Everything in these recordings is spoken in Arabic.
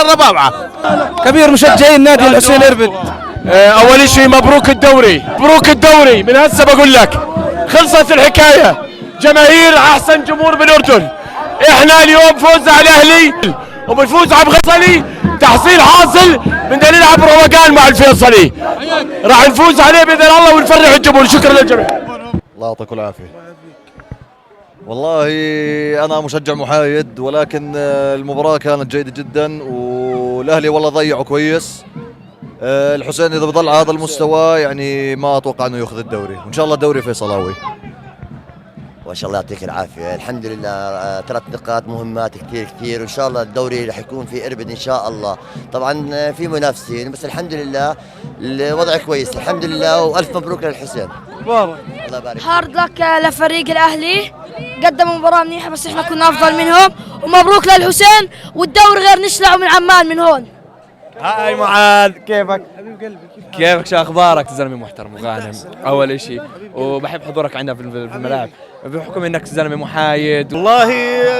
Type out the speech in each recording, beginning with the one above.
الربابعه. كبير مشجعين نادي الحسين اربد. اول شيء مبروك الدوري، مبروك الدوري. من هسه بقول لك خلصت الحكايه، جماهير احسن جمهور بالاردن. احنا اليوم فوزنا على الاهلي وبنفوز على الفيصلي تحصيل حاصل، بدنا نلعب روقان مع الفيصلي، راح نفوز عليه باذن الله ونفرح الجمهور. شكرا للجميع. الله يعطيكم العافيه. والله انا مشجع محايد، ولكن المباراه كانت جيده جدا والاهلي والله ضيعوا كويس. الحسين اذا بضل على هذا المستوى يعني ما اتوقع انه ياخذ الدوري، وان شاء الله الدوري فيصلاوي. ما شاء الله يعطيك العافيه، الحمد لله 3 نقاط مهمات كثير وان شاء الله الدوري رح يكون في اربد ان شاء الله. طبعا في منافسين بس الحمد لله الوضع كويس الحمد لله، والف مبروك للحسين. مبارك. الله يبارك. هارد لك لفريق الاهلي، قدموا مباراه منيحه بس احنا كنا افضل منهم، ومبروك للحسين والدوري غير نشلعه من عمان من هون. هاي معاذ، كيفك؟ حبيب قلبي كيفك؟ شو اخبارك؟ زلمه محترم وغانم اول شيء، وبحب حضورك عندنا في الملاعب بحكم انك زلمه محايد. والله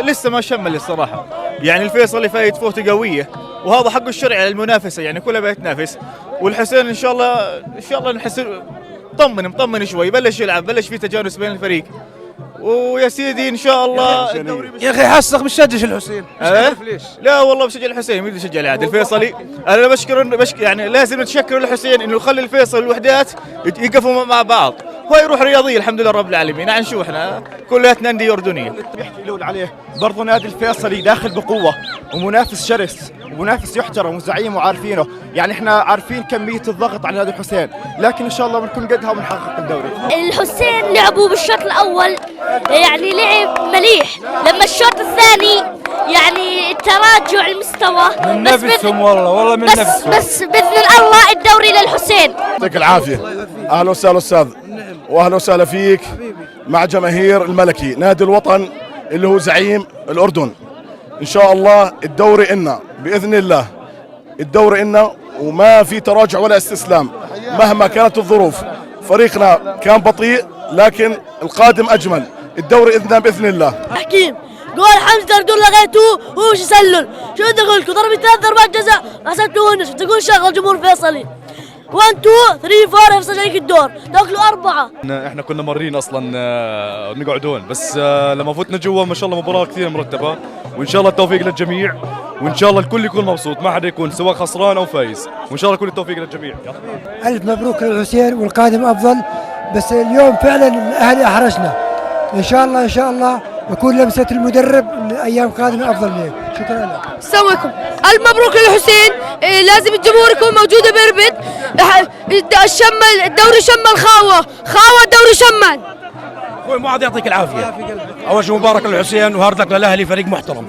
لسه ما شمل الصراحه، يعني الفيصلي فايت فوته قويه وهذا حقه الشرعي على المنافسه، يعني كلها بيتنافس، والحسين ان شاء الله نحس مطمن شوي، بلش يلعب، بلش في تجانس بين الفريق، ويا سيدي ان شاء الله الدوري. يا اخي حسك بتشجعش الحسين، مش عارف ليش. لا والله بشجع الحسين، مين بشجع العادل الفيصلي. انا بشكر يعني لازم نتشكر الحسين انه يخلي الفيصل والوحدات يقفوا مع بعض، وهي روح رياضيه الحمد لله رب العالمين. يعني شو احنا كلياتنا انديه اردنيه. بيحكي يلول عليه برضه نادي الفيصلي داخل بقوه ومنافس شرس ومنافس يحترم وزعيم وعارفينه، يعني احنا عارفين كميه الضغط على نادي الحسين، لكن ان شاء الله بنكون قدها وبنحقق الدوري. الحسين لعبوا بالشوط الاول يعني لعب مليح، لما الشوط الثاني يعني تراجع المستوى من نفسهم والله من نفسهم. بس باذن الله الدوري للحسين. يعطيك العافيه. اهلا وسهلا استاذ، واهلا وسهلا فيك مع جماهير الملكي نادي الوطن اللي هو زعيم الاردن. ان شاء الله الدوري إلنا باذن الله، الدوري إلنا وما في تراجع ولا استسلام مهما كانت الظروف. فريقنا كان بطيء لكن القادم اجمل، الدوري إلنا باذن الله. حكيم جول حمزه تقول لغيتوه هو يسلل، شو بدي اقول لكم؟ ضربت 3 ضربات جزاء حسبتوهن، تقول شغل جمهور فيصلي 1 2 3 4 يفصل عليك الدور، تاكلوا 4. احنا كنا مرين اصلا نقعدون، بس لما فتنا جوا ما شاء الله مباراه كثير مرتبه، وان شاء الله التوفيق للجميع، وان شاء الله الكل يكون مبسوط، ما حدا يكون سواء خسران او فايز، وان شاء الله كل التوفيق للجميع. الف مبروك للحسين والقادم افضل، بس اليوم فعلا الاهلي احرجنا، ان شاء الله يكون لمسه المدرب ايام قادمه افضل منه. شكرا لك. السلام عليكم. الف مبروك للحسين، لازم الجمهور يكون موجود بإربد. الدوري شمل خاوه الدوري شمل. اخوي معاذ يعطيك العافيه. اول شيء مبارك للحسين وهارد لك للاهلي، فريق محترم،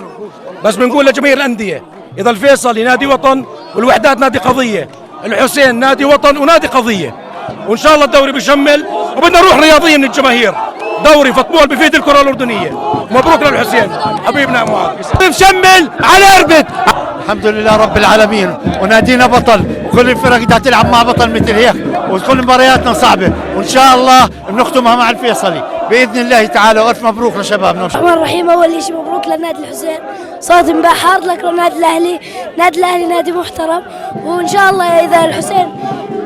بس بنقول لجماهير الانديه اذا الفيصلي نادي وطن والوحدات نادي قضيه، الحسين نادي وطن ونادي قضيه، وان شاء الله الدوري بيشمل، وبدنا نروح رياضيه من الجماهير، دوري فوتبول بفيد الكره الاردنيه. مبروك للحسين حبيبنا معاذ. بنشمل على اربد. الحمد لله رب العالمين، ونادينا بطل، وكل الفرق بدها تلعب مع بطل مثل هيك، وكل مبارياتنا صعبه، وان شاء الله بنختمها مع الفيصلي باذن الله تعالى، والف مبروك لشبابنا. الرحمن الرحيم. اول شيء مبروك للنادي الحسين، صوت امبارح هارد لك للنادي الاهلي، نادي الاهلي نادي محترم، وان شاء الله اذا الحسين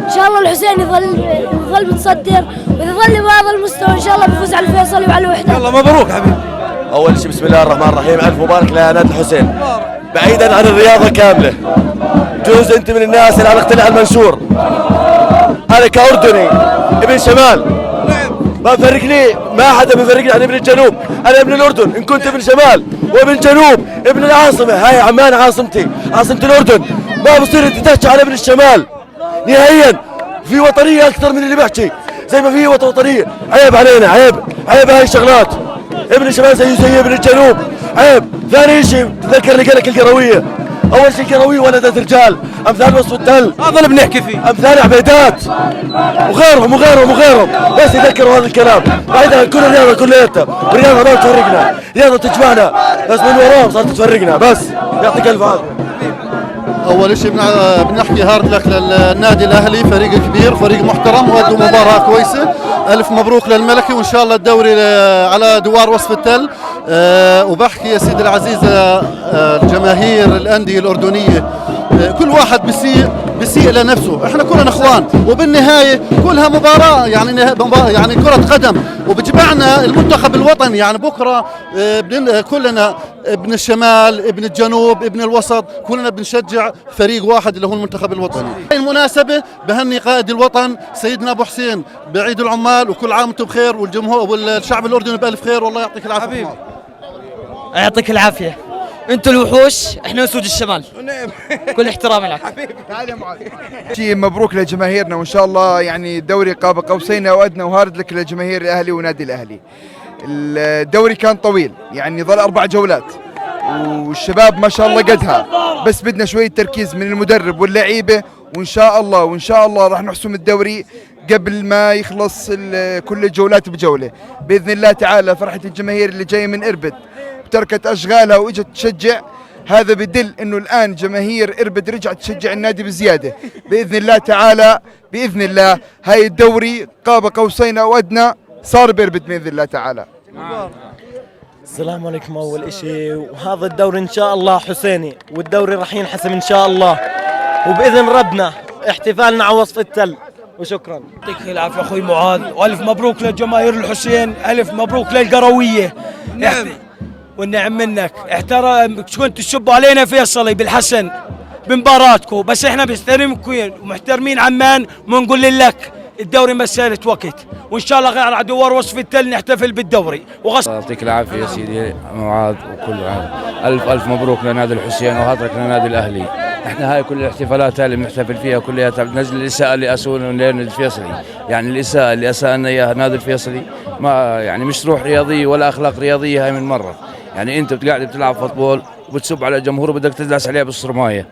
ان شاء الله الحسين يظل متصدر، واذا ظل بهذا المستوى ان شاء الله بيفوز على الفيصلي وعلى الوحده. يلا مبروك حبيبي. اول شيء بسم الله الرحمن الرحيم، الف مبارك لنادي الحسين. بعيدا عن الرياضه كامله، جوز انت من الناس اللي اقتنع المنشور. انا كاردني ابن شمال ما بفرقني، ما حدا بفرقني عن ابن الجنوب، انا ابن الاردن، ان كنت ابن شمال وابن جنوب، ابن العاصمه، هاي عمان عاصمتي، عاصمه الاردن، ما بصير انت تحكي على ابن الشمال نهائيا. في وطنيه اكثر من اللي بحكي، زي ما في وطنيه، عيب علينا، عيب هاي الشغلات. ابن الشمال زي ابن الجنوب، عيب. ثاني شيء تذكر اللي قالك القرويه، اول شيء القرويه ولدت رجال امثال وصف التل، هذا اللي بنحكي فيه، امثال عبيدات وغيرهم بس يذكروا هذا الكلام. بعيدا عن كل الرياضه كلياتها، الرياضه ما تفرقنا، الرياضه تجمعنا، بس من وراهم صارت تفرقنا. بس يعطيك الف عافيه. اول شيء بنحكي هارد لك للنادي الاهلي، فريق كبير، فريق محترم، وادوا مباراه كويسه. الف مبروك للملكي، وان شاء الله الدوري على دوار وصف التل. وبحكي يا سيدي العزيز الجماهير الانديه الاردنيه كل واحد بيسيء لنفسه. احنا كلنا اخوان، وبالنهايه كلها مباراه، يعني كره قدم، وبجمعنا المنتخب الوطني. يعني بكره كلنا ابن الشمال ابن الجنوب ابن الوسط كلنا بنشجع فريق واحد اللي هو المنتخب الوطني. المناسبه بهني قائد الوطن سيدنا ابو حسين بعيد العمال، وكل عام وانتم بخير، والجمهور والشعب الاردني بالف خير، والله يعطيك العافيه حبيبي. يعطيك العافيه، انتوا الوحوش، احنا اسود الشمال. كل احترام لك حبيبي. تعال يا معاذ. شيء مبروك لجماهيرنا، وان شاء الله يعني الدوري قاب قوسين او ادنى، وهارد لك لجماهير الاهلي ونادي الاهلي. الدوري كان طويل، يعني ظل 4 جولات، والشباب ما شاء الله قدها، بس بدنا شويه تركيز من المدرب واللعيبه، وان شاء الله راح نحسم الدوري قبل ما يخلص كل الجولات بجوله باذن الله تعالى. فرحه الجماهير اللي جايه من اربد وتركت اشغالها واجت تشجع، هذا بدل انه الان جماهير اربد رجعت تشجع النادي بزياده باذن الله تعالى. باذن الله هاي الدوري قاب قوسين او ادنى، صار باربد باذن الله تعالى. السلام عليكم. اول اشي، وهذا الدوري ان شاء الله حسيني، والدوري راح ينحسم ان شاء الله، وباذن ربنا احتفالنا على وصف التل. وشكرا. يعطيك العافيه اخوي معاذ، والف مبروك لجماهير الحسين، الف مبروك للقرويه. نعم والنعم منك. كنتوا تشبوا علينا فيصلي بالحسن بمباراتكم، بس احنا بنحترمكم ومحترمين عمان، ونقول لك الدوري مسألة وقت، وان شاء الله غير على دوار وصف التل نحتفل بالدوري. يعطيك العافيه يا سيدي معاذ، وكل عام الف مبروك لنادي الحسين وهاترك لنادي الاهلي. احنا هاي كل الاحتفالات اللي بنحتفل فيها كلها بنزل الاساءه اللي اسونا لنادي الفيصلي، يعني الاساءه اللي اساءنا اياها نادي الفيصلي ما يعني مش روح رياضيه ولا اخلاق رياضيه هاي من مره. يعني انت قاعد بتلعب فوتبول وبتسب على جمهور وبدك تدلس عليه بالصرمايه.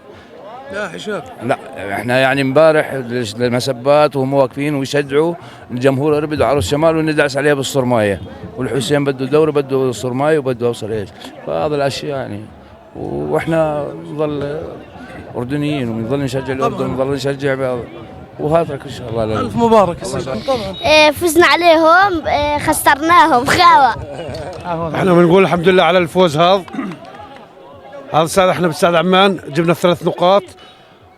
لا حشاب، لا احنا يعني امبارح المسبات وهم واقفين ويشجعوا الجمهور اربد وعروس الشمال وندعس عليه بالصرمايه، والحسين بده دوري بده الصرمايه وبده يوصل ايش، فهذا الاشياء يعني. واحنا نظل اردنيين ونظل نشجع الاردن ونظل نشجع وهاترك ان شاء الله. الف مبارك. طبعا فزنا عليهم، خسرناهم خاوه. احنا بنقول الحمد لله على الفوز هذا ساعد، احنا بنساعد عمان، جبنا 3 نقاط،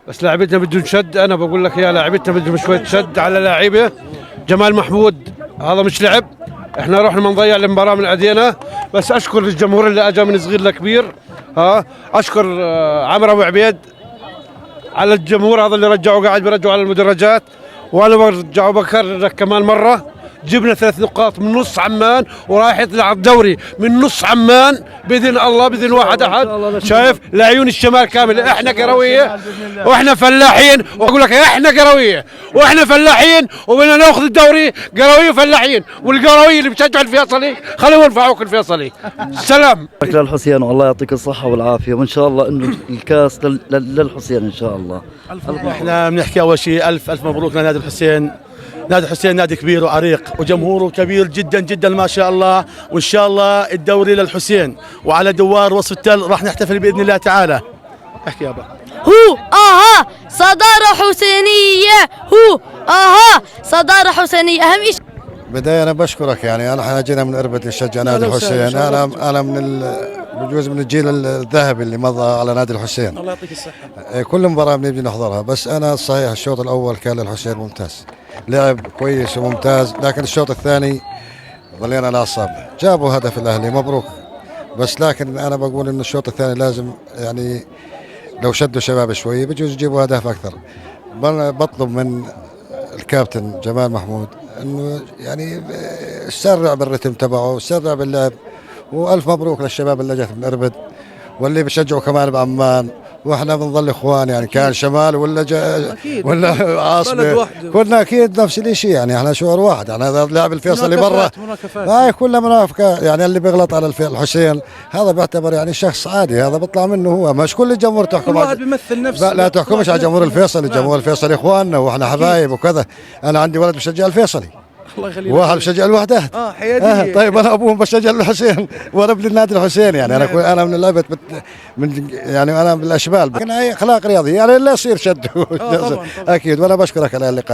بس لاعبتنا بدهم شد. انا بقول لك يا لاعبتنا بدهم شويه شد على لاعيبه. جمال محمود هذا مش لعب، احنا رحنا ما نضيع المباراه من ايدينا. بس اشكر الجمهور اللي اجى من صغير لكبير، اشكر عمرو ابو عبيد على الجمهور هذا اللي رجعوا، قاعد بيرجعوا على المدرجات، وانا برجعوا بكرر كمان مره. جبنا 3 نقاط من نص عمان، ورايح يطلع الدوري من نص عمان باذن الله، باذن واحد احد. شايف لعيون الشمال كامل، احنا قرويه واحنا فلاحين، واقول لك احنا قرويه واحنا فلاحين، وبدنا ناخذ الدوري قرويه وفلاحين، والقرويه اللي بيشجعوا الفيصلي خليهم ينفعوك الفيصلي. سلام للحسين، والله يعطيك الصحه والعافيه، وان شاء الله انه الكاس للحسين ان شاء الله. احنا بنحكي اول شيء الف مبروك لنادي الحسين. نادي الحسين نادي كبير وعريق وجمهوره كبير جدا جدا ما شاء الله، وان شاء الله الدوري للحسين، وعلى دوار وصف التل راح نحتفل باذن الله تعالى. احكي يابا. صدارة حسينية، صدارة حسينية اهم شيء. بداية أنا بشكرك، يعني احنا جينا من اربد نشجع نادي الحسين. انا من بجوز من الجيل الذهبي اللي مضى على نادي الحسين. الله يعطيك الصحة. كل مباراة بنيجي نحضرها، بس انا صحيح الشوط الاول كان للحسين ممتاز، لعب كويس وممتاز، لكن الشوط الثاني ظلينا على اعصابنا. جابوا هدف الاهلي مبروك، بس لكن انا بقول ان الشوط الثاني لازم يعني لو شدوا شباب شوي بجوز يجيبوا اهداف اكثر. بطلب من الكابتن جمال محمود انه يعني سرع بالرتم تبعه، سرع باللعب، والف مبروك للشباب اللي جت من اربد واللي بيشجعوا كمان بعمان، واحنا بنظل اخوان، يعني كان شمال ولا عاصمه كلنا اكيد نفس الشيء، يعني احنا شعور واحد. يعني هذا اللاعب الفيصلي برا هاي كلها منافقه، يعني اللي بيغلط على الحسين هذا بيعتبر يعني شخص عادي، هذا بيطلع منه هو، مش كل الجمهور تحكم. كل واحد بيمثل نفسه، لا تحكمش على جمهور الفيصلي. جمهور الفيصلي اخواننا واحنا حبايب وكذا. انا عندي ولد بشجع الفيصلي، واحد بشجع الوحدات. حياديه. طيب انا ابوهم بشجع الحسين وانا ابن النادي الحسين، يعني انا من لعبه من يعني انا بالاشبال، لكن هي اخلاق رياضيه، يعني لا يصير شد. اكيد. وانا بشكرك على اللقاء.